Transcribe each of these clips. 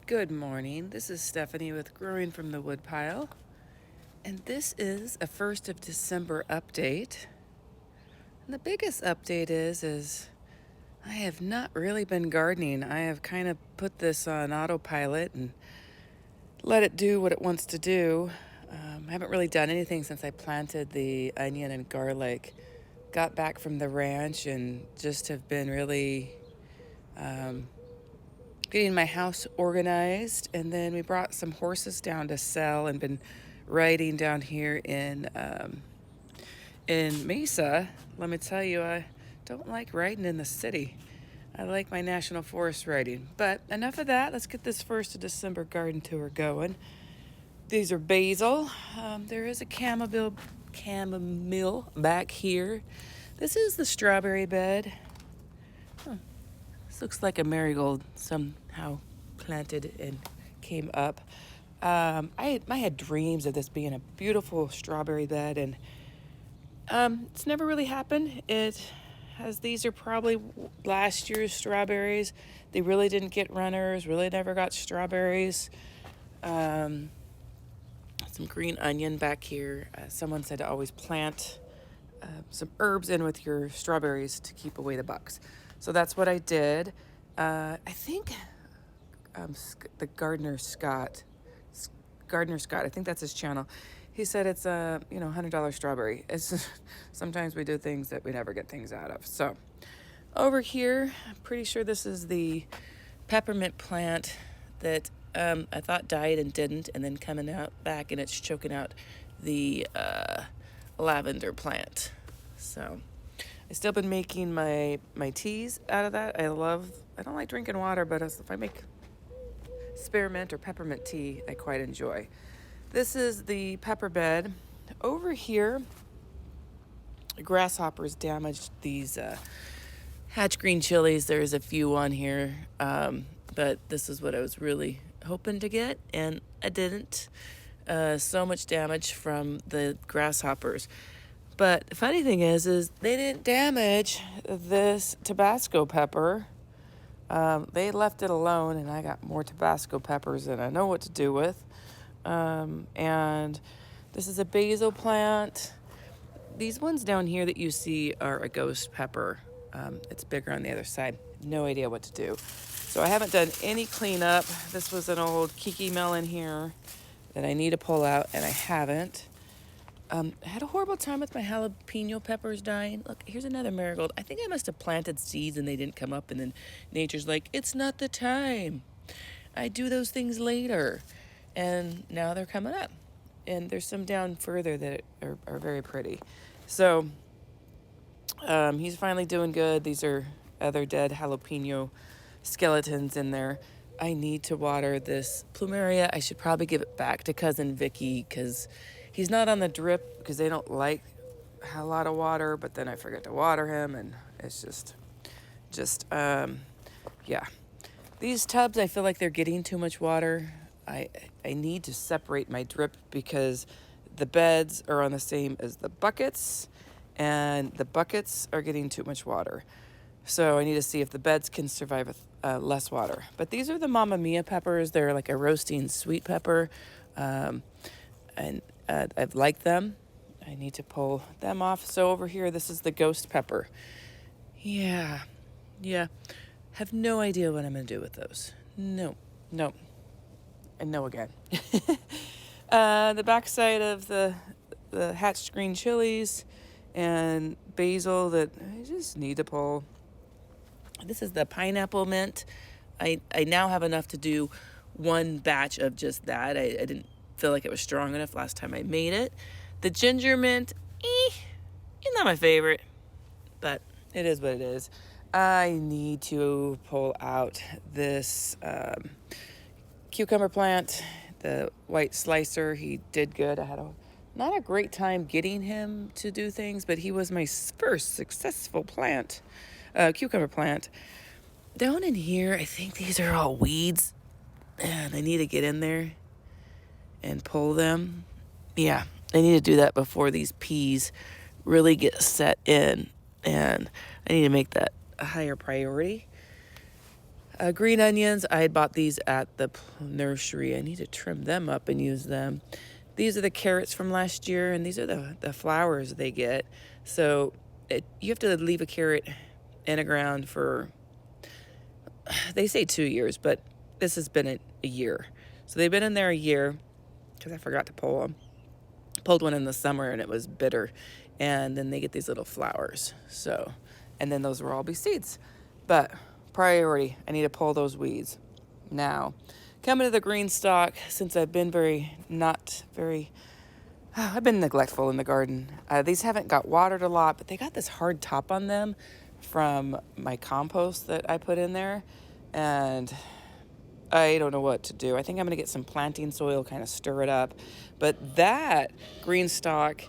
Good morning. This is Stephanie with Growing from the Woodpile, and this is a 1st of December update. And the biggest update is I have not really been gardening. I have kind of put this on autopilot and let it do what it wants to do. I haven't really done anything since I planted the onion and garlic. Got back from the ranch and just have been really getting my house organized, and then we brought some horses down to sell and been riding down here in Mesa. Let me tell you, I don't like riding in the city. I like my national forest riding. But enough of that. Let's get this 1st of December garden tour going. These are basil. There is a chamomile back here. This is the strawberry bed. This looks like a marigold somehow planted and came up. I had dreams of this being a beautiful strawberry bed, and it's never really happened. These are probably last year's strawberries. They really didn't get runners, really never got strawberries. Some green onion back here. Someone said to always plant some herbs in with your strawberries to keep away the bugs. So that's what I did. I think the Gardener Scott, I think that's his channel. He said it's a $100 strawberry. Sometimes we do things that we never get things out of. So over here, I'm pretty sure this is the peppermint plant that I thought died and didn't, and then coming out back and it's choking out the lavender plant. So I still been making my teas out of that. I don't like drinking water, but if I make spearmint or peppermint tea, I quite enjoy. This is the pepper bed. Over here, grasshoppers damaged these hatch green chilies. There's a few on here, but this is what I was really hoping to get, and I didn't. So much damage from the grasshoppers. But the funny thing is they didn't damage this Tabasco pepper. They left it alone, and I got more Tabasco peppers than I know what to do with. And this is a basil plant. These ones down here that you see are a ghost pepper. It's bigger on the other side. No idea what to do. So I haven't done any cleanup. This was an old Kiki melon here that I need to pull out, and I haven't. I had a horrible time with my jalapeno peppers dying. Look, here's another marigold. I think I must have planted seeds and they didn't come up, and then nature's like, it's not the time. I do those things later. And now they're coming up. And there's some down further that are very pretty. So he's finally doing good. These are other dead jalapeno skeletons in there. I need to water this plumeria. I should probably give it back to Cousin Vicky because he's not on the drip because they don't like a lot of water, but then I forget to water him, and it's just yeah. These tubs, I feel like they're getting too much water. I need to separate my drip because the beds are on the same as the buckets, and the buckets are getting too much water. So I need to see if the beds can survive with less water. But these are the Mamma Mia peppers. They're like a roasting sweet pepper, and I've liked them. I need to pull them off. So over here, this is the ghost pepper. Yeah. Have no idea what I'm going to do with those. No. And no again. The backside of the hatched green chilies and basil that I just need to pull. This is the pineapple mint. I now have enough to do one batch of just that. I didn't feel like it was strong enough last time I made it. The ginger mint, not my favorite, but it is what it is. I need to pull out this cucumber plant, the white slicer. He did good. I had not a great time getting him to do things, but he was my first successful cucumber plant. Down in here, I think these are all weeds, and I need to get in there and pull them. Yeah, I need to do that before these peas really get set in, and I need to make that a higher priority. Green onions, I had bought these at the nursery. I need to trim them up and use them. These are the carrots from last year, and these are the flowers they get. So you have to leave a carrot in the ground for, they say 2 years, but this has been a year. So they've been in there a year because I forgot to pull them. Pulled one in the summer and it was bitter. And then they get these little flowers. So, and then those will all be seeds. But priority, I need to pull those weeds. Now, coming to the green stalk, since I've been I've been neglectful in the garden. These haven't got watered a lot, but they got this hard top on them from my compost that I put in there. And I don't know what to do. I think I'm going to get some planting soil, kind of stir it up. But that green stalk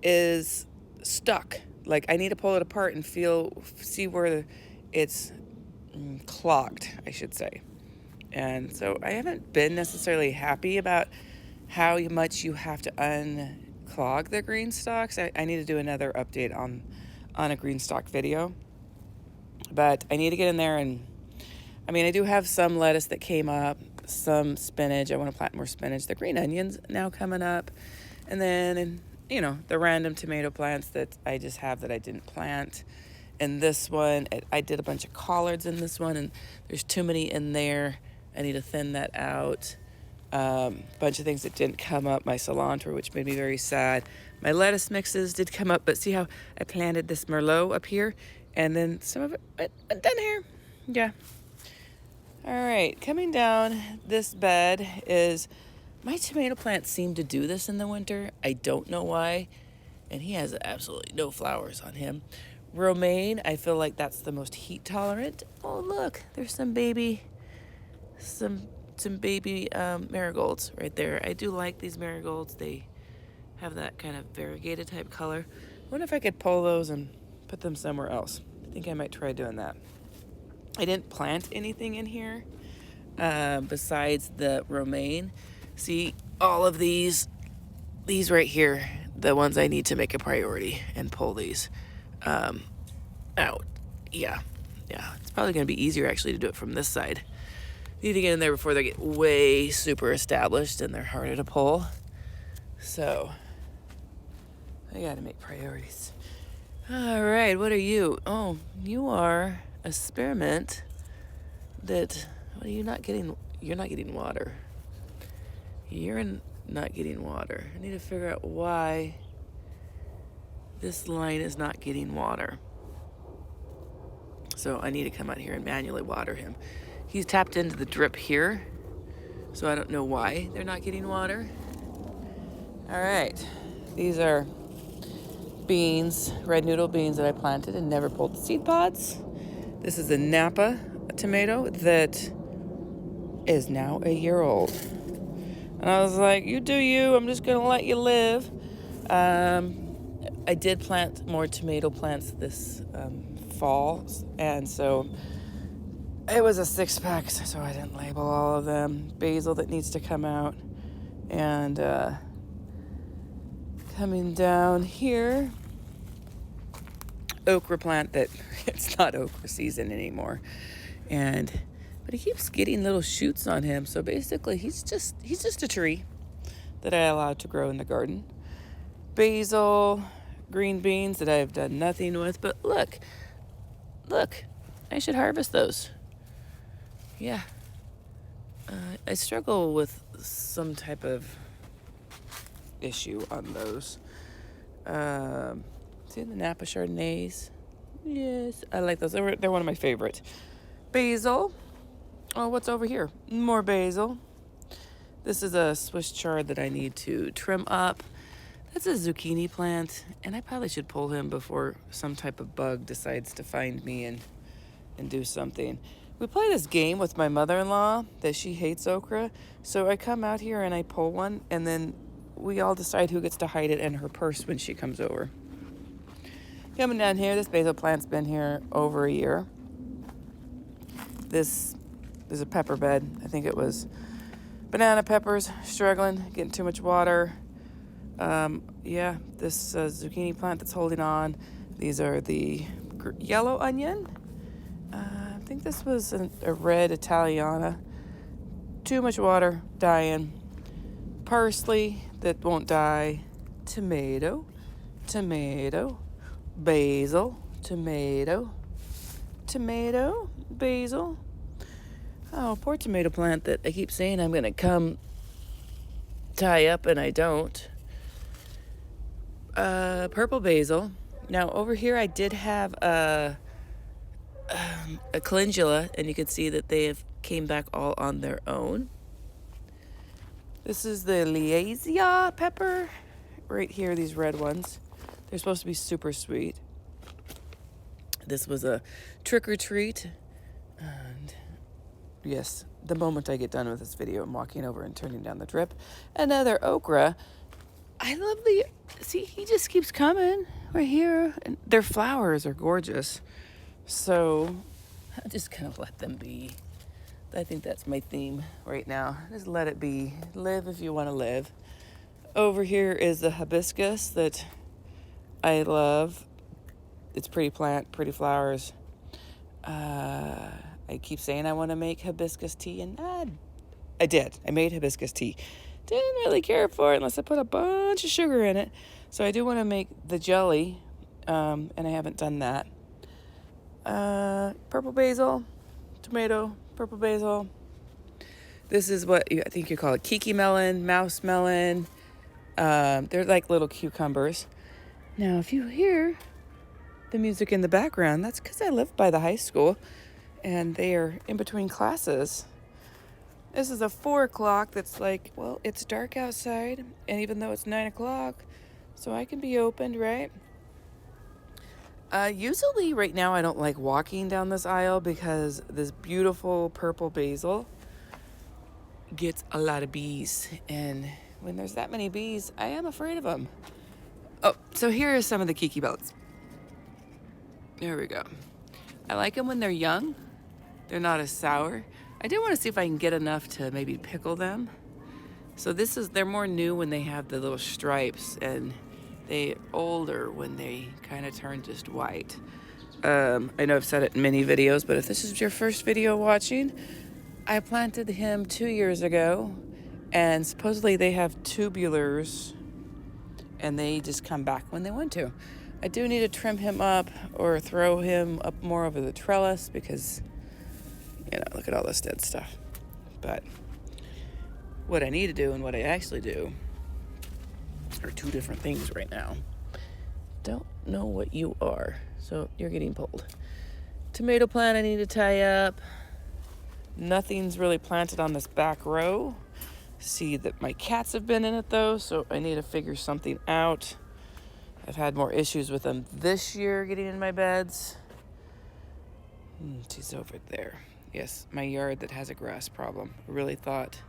is stuck. Like, I need to pull it apart and see where it's clogged, I should say. And so I haven't been necessarily happy about how much you have to unclog the green stalks. I need to do another update on a green stalk video. But I need to get in there and, I do have some lettuce that came up, some spinach. I want to plant more spinach. The green onions now coming up. And then, the random tomato plants that I just have that I didn't plant. And this one, I did a bunch of collards in this one, and there's too many in there. I need to thin that out. Bunch of things that didn't come up. My cilantro, which made me very sad. My lettuce mixes did come up, but see how I planted this Merlot up here? And then some of it went down here. Yeah. All right, coming down this bed is, my tomato plants seem to do this in the winter. I don't know why. And he has absolutely no flowers on him. Romaine, I feel like that's the most heat tolerant. Oh, look, there's some baby marigolds right there. I do like these marigolds. They have that kind of variegated type color. I wonder if I could pull those and put them somewhere else. I think I might try doing that. I didn't plant anything in here besides the romaine. See, all of these right here, the ones I need to make a priority and pull these out. Yeah. It's probably going to be easier actually to do it from this side. Need to get in there before they get way super established and they're harder to pull. So I got to make priorities. All right, what are you? Oh, you are a spearmint that, what are you not getting? You're not getting water. You're not getting water. I need to figure out why this line is not getting water. So I need to come out here and manually water him. He's tapped into the drip here, so I don't know why they're not getting water. All right, these are beans, red noodle beans that I planted and never pulled the seed pods. This is a Napa tomato that is now a year old. And I was like, you do you, I'm just gonna let you live. I did plant more tomato plants this fall, and so it was a 6-pack, so I didn't label all of them. Basil that needs to come out. And coming down here, okra plant that it's not okra season anymore. But he keeps getting little shoots on him. So basically he's just a tree that I allowed to grow in the garden. Basil, green beans that I've done nothing with, but look, I should harvest those. Yeah. I struggle with some type of issue on those. See the Napa Chardonnays? Yes, I like those. They're one of my favorites. Basil. Oh, what's over here? More basil. This is a Swiss chard that I need to trim up. That's a zucchini plant, and I probably should pull him before some type of bug decides to find me and do something. We play this game with my mother-in-law that she hates okra, so I come out here and I pull one, and then we all decide who gets to hide it in her purse when she comes over. Coming down here, this basil plant's been here over a year. This is a pepper bed. I think it was banana peppers, struggling, getting too much water. This zucchini plant that's holding on. These are the yellow onion. think this was a red Italiana. Too much water, dying. Parsley that won't die. Tomato, tomato, basil, tomato, tomato, basil. Oh, poor tomato plant that I keep saying I'm going to come tie up and I don't. Purple basil. Now over here I did have a calendula, and you can see that they have came back all on their own. This is the Liasia pepper. Right here, these red ones. They're supposed to be super sweet. This was a trick or treat. And yes, the moment I get done with this video, I'm walking over and turning down the drip. Another okra. I love see, he just keeps coming right here. And their flowers are gorgeous. So I'll just kind of let them be. I think that's my theme right now. Just let it be. Live if you want to live. Over here is the hibiscus that I love. It's pretty plant, pretty flowers. I keep saying I want to make hibiscus tea, and I did. I made hibiscus tea. Didn't really care for it unless I put a bunch of sugar in it. So I do want to make the jelly, and I haven't done that. Purple basil, tomato, purple basil. This is what I think you call it, kiki melon, mouse melon. They're like little cucumbers. Now, if you hear the music in the background, that's because I live by the high school, and they are in between classes. This is a 4 o'clock that's like, well, it's dark outside, and even though it's 9 o'clock, so I can be opened, right? Usually right now I don't like walking down this aisle because this beautiful purple basil gets a lot of bees. And when there's that many bees, I am afraid of them. Oh, so here are some of the kiki bells. There we go. I like them when they're young. They're not as sour. I do want to see if I can get enough to maybe pickle them. So they're more new when they have the little stripes, and they older when they kind of turn just white. I know I've said it in many videos, but if this is your first video watching, I planted him 2 years ago, and supposedly they have tubulars, and they just come back when they want to. I do need to trim him up or throw him up more over the trellis because, look at all this dead stuff. But what I need to do and what I actually do are two different things right now. Don't know what you are, so you're getting pulled. Tomato plant I need to tie up. Nothing's really planted on this back row. See that my cats have been in it though, so I need to figure something out. I've had more issues with them this year getting in my beds. She's over there. Yes, my yard that has a grass problem. I really thought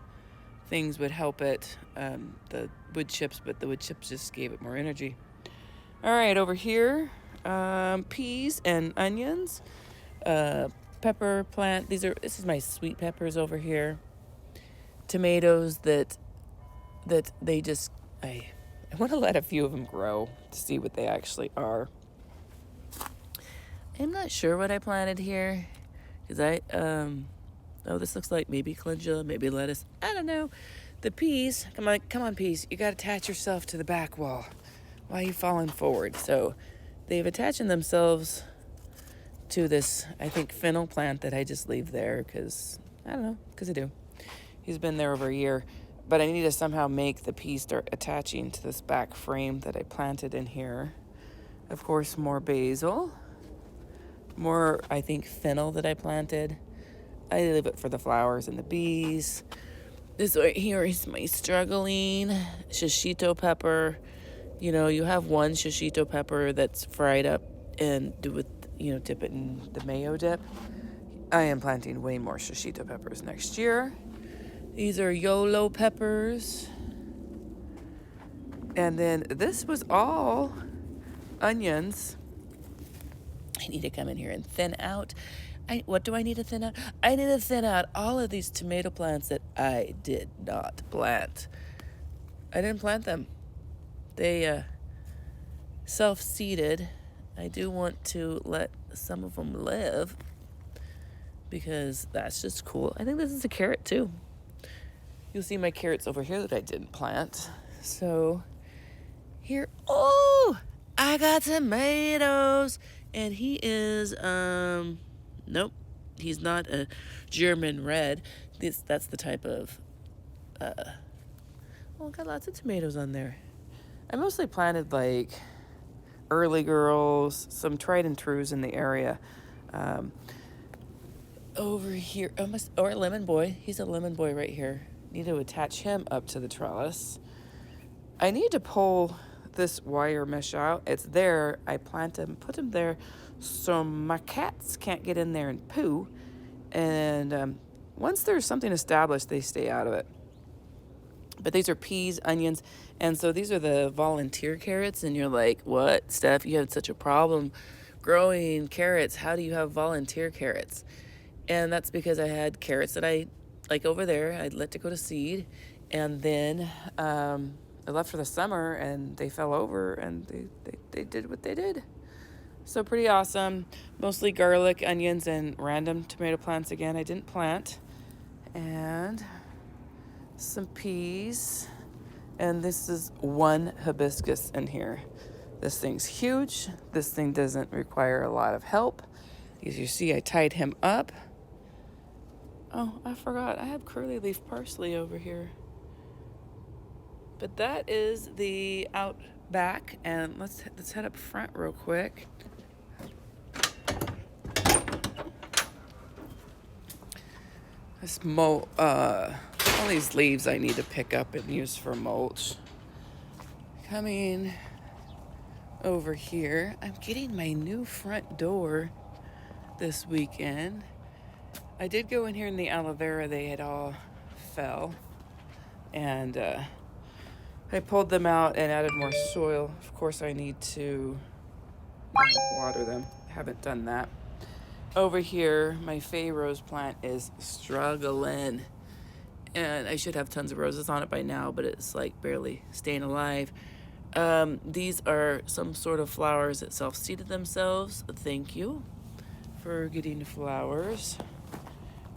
things would help it, the wood chips, but the wood chips just gave it more energy. All right, over here, peas and onions, pepper plant. This is my sweet peppers over here. Tomatoes that they just, I want to let a few of them grow to see what they actually are. I'm not sure what I planted here, because this looks like maybe calendula, maybe lettuce. I don't know. The peas, come on, peas. You got to attach yourself to the back wall. Why are you falling forward? So they've attached themselves to this, I think, fennel plant that I just leave there because I do. He's been there over a year. But I need to somehow make the peas start attaching to this back frame that I planted in here. Of course, more basil. More, I think, fennel that I planted. I leave it for the flowers and the bees. This right here is my struggling shishito pepper. You have one shishito pepper that's fried up and dip it in the mayo dip. I am planting way more shishito peppers next year. These are YOLO peppers. And then this was all onions. I need to come in here and thin out. What do I need to thin out? I need to thin out all of these tomato plants that I did not plant. I didn't plant them. They self-seeded. I do want to let some of them live. because that's just cool. I think this is a carrot too. You'll see my carrots over here that I didn't plant. So here, oh, I got tomatoes. And he is, nope, he's not a German red. That's the type of, well, got lots of tomatoes on there. I mostly planted like early girls, some tried and trues in the area. Over here, or lemon boy. He's a lemon boy right here. Need to attach him up to the trellis. I need to pull this wire mesh out. It's there. I plant him, put him there so my cats can't get in there and poo. And once there's something established, they stay out of it. But these are peas, onions, and so these are the volunteer carrots. And you're like, what, Steph? You had such a problem growing carrots. How do you have volunteer carrots? And that's because I had carrots that I, like over there, I'd let to go to seed. And then I left for the summer, and they fell over, and they did what they did. So pretty awesome. Mostly garlic, onions, and random tomato plants again. I didn't plant. And some peas. And this is one hibiscus in here. This thing's huge. This thing doesn't require a lot of help. As you see, I tied him up. Oh, I forgot. I have curly leaf parsley over here. But that is the out back. And let's head up front real quick. This all these leaves I need to pick up and use for mulch. Coming over here, I'm getting my new front door this weekend. I did go in here in the aloe vera, they had all fell. And I pulled them out and added more soil. Of course, I need to water them. Haven't done that. Over here, my Fay rose plant is struggling. And I should have tons of roses on it by now, but it's like barely staying alive. These are some sort of flowers that self-seeded themselves. Thank you for getting flowers.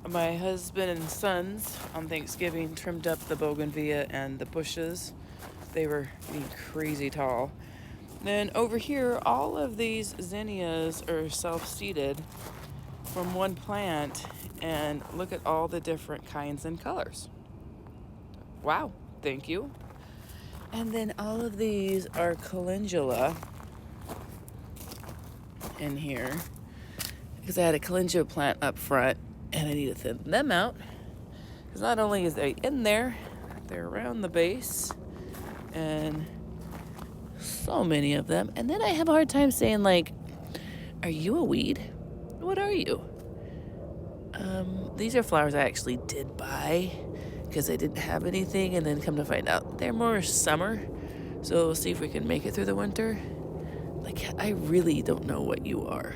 My husband and sons on Thanksgiving trimmed up the bougainvillea and the bushes. They were getting crazy tall. Then over here, all of these zinnias are self-seeded from one plant, and look at all the different kinds and colors. Wow, thank you. And then all of these are calendula in here, because I had a calendula plant up front and I need to thin them out, because not only is they in there, they're around the base, and so many of them. And then I have a hard time saying, like, are you a weed? What are you? These are flowers I actually did buy because I didn't have anything, and then come to find out they're more summer. So we'll see if we can make it through the winter. Like, I really don't know what you are.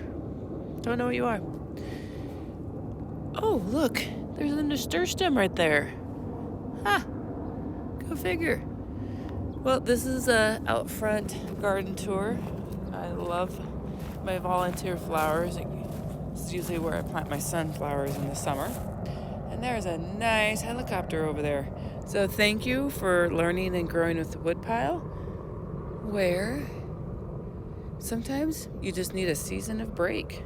Don't know what you are. Oh, look, there's a nasturtium right there. Ha! Go figure. Well, this is a out front garden tour. I love my volunteer flowers. It's usually where I plant my sunflowers in the summer. And there's a nice helicopter over there. So thank you for learning and growing with the Woodpile, where sometimes you just need a season of break.